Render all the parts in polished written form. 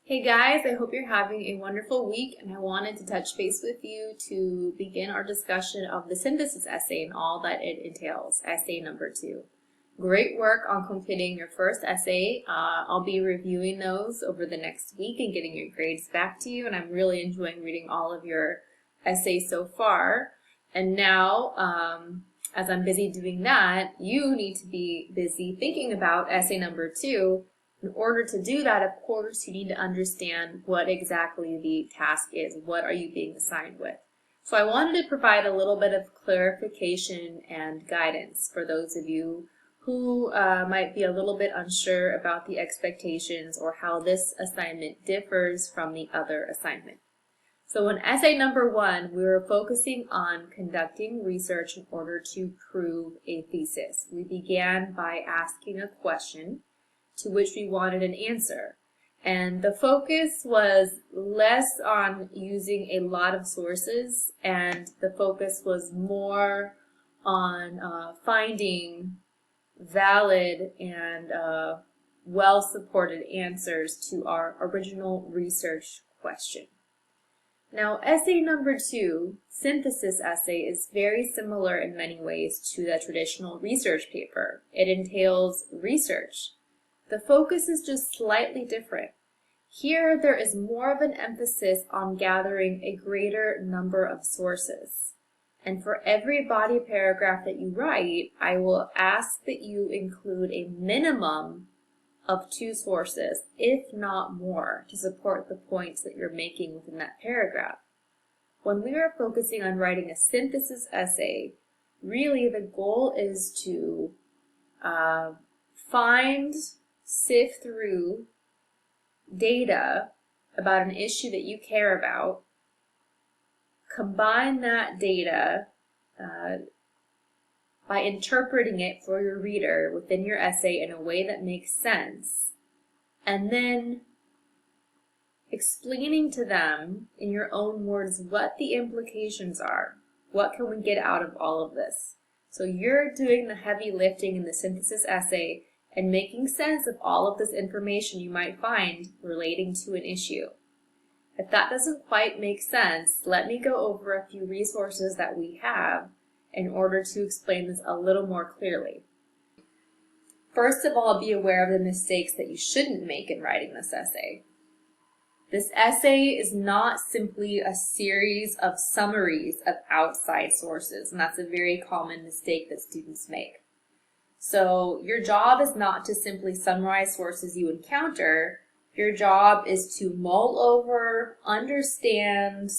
Hey guys, I hope you're having a wonderful week, and I wanted to touch base with you to begin our discussion of the synthesis essay and all that it entails, essay number 2. Great work on completing your first essay. I'll be reviewing those over the next week and getting your grades back to you, and I'm really enjoying reading all of your essays so far. And now, as I'm busy doing that, you need to be busy thinking about essay number 2. In order to do that, of course, you need to understand what exactly the task is. What are you being assigned with? So I wanted to provide a little bit of clarification and guidance for those of you who might be a little bit unsure about the expectations or how this assignment differs from the other assignment. So in essay number 1, we were focusing on conducting research in order to prove a thesis. We began by asking a question to which we wanted an answer. And the focus was less on using a lot of sources, and the focus was more on finding valid and well-supported answers to our original research question. Now, essay number 2, synthesis essay, is very similar in many ways to the traditional research paper. It entails research. The focus is just slightly different. Here, there is more of an emphasis on gathering a greater number of sources. And for every body paragraph that you write, I will ask that you include a minimum of 2 sources, if not more, to support the points that you're making within that paragraph. When we are focusing on writing a synthesis essay, really the goal is to sift through data about an issue that you care about, combine that data by interpreting it for your reader within your essay in a way that makes sense, and then explaining to them in your own words what the implications are. What can we get out of all of this? So you're doing the heavy lifting in the synthesis essay and making sense of all of this information you might find relating to an issue. If that doesn't quite make sense, let me go over a few resources that we have in order to explain this a little more clearly. First of all, be aware of the mistakes that you shouldn't make in writing this essay. This essay is not simply a series of summaries of outside sources, and that's a very common mistake that students make. So your job is not to simply summarize sources you encounter. Your job is to mull over, understand,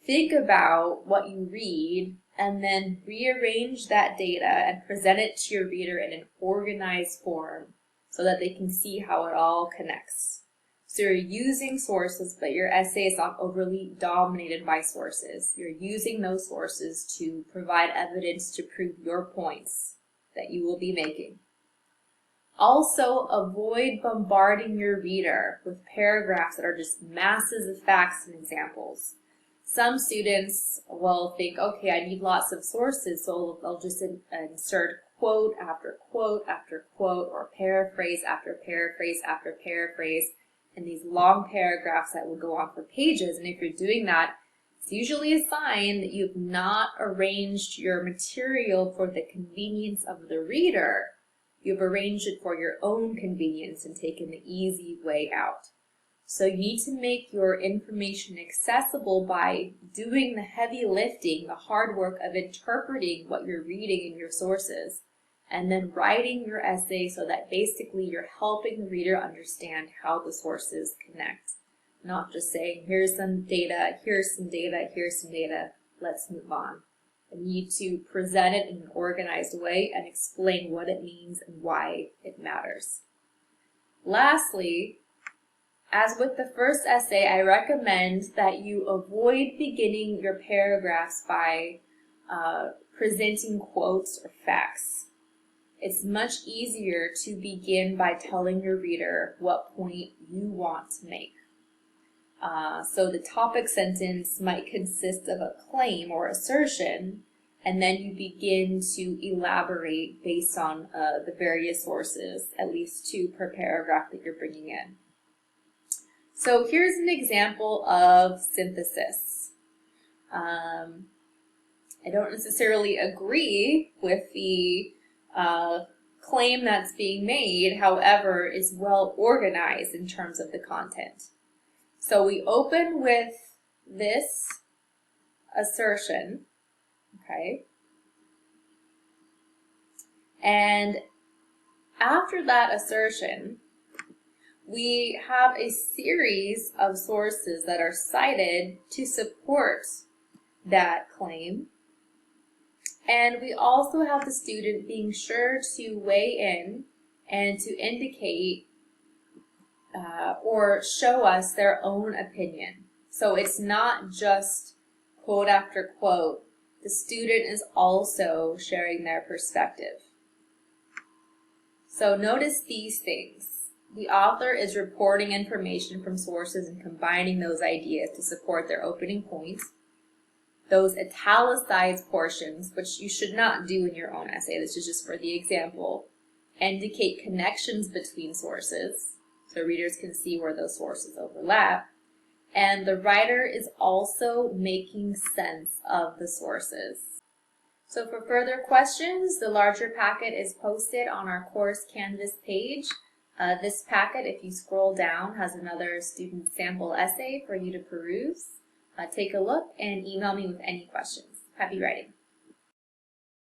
think about what you read, and then rearrange that data and present it to your reader in an organized form so that they can see how it all connects. So you're using sources, but your essay is not overly dominated by sources. You're using those sources to provide evidence to prove your points that you will be making. Also, avoid bombarding your reader with paragraphs that are just masses of facts and examples. Some students will think, okay, I need lots of sources, so they'll just insert quote after quote after quote, or paraphrase after paraphrase after paraphrase in these long paragraphs that will go on for pages. And if you're doing that, it's usually a sign that you've not arranged your material for the convenience of the reader. You've arranged it for your own convenience and taken the easy way out. So you need to make your information accessible by doing the heavy lifting, the hard work of interpreting what you're reading in your sources, and then writing your essay so that basically you're helping the reader understand how the sources connect. Not just saying, here's some data, here's some data, here's some data, let's move on. You need to present it in an organized way and explain what it means and why it matters. Lastly, as with the first essay, I recommend that you avoid beginning your paragraphs by presenting quotes or facts. It's much easier to begin by telling your reader what point you want to make. So the topic sentence might consist of a claim or assertion, and then you begin to elaborate based on the various sources, at least 2 per paragraph that you're bringing in. So here's an example of synthesis. I don't necessarily agree with the claim that's being made, however, it's well organized in terms of the content. So we open with this assertion, okay? And after that assertion, we have a series of sources that are cited to support that claim. And we also have the student being sure to weigh in and to indicate or show us their own opinion. So it's not just quote after quote. The student is also sharing their perspective. So notice these things. The author is reporting information from sources and combining those ideas to support their opening points. Those italicized portions, which you should not do in your own essay, this is just for the example, indicate connections between sources, so readers can see where those sources overlap. And the writer is also making sense of the sources. So for further questions, the larger packet is posted on our course Canvas page. This packet, if you scroll down, has another student sample essay for you to peruse. Take a look and email me with any questions. Happy writing.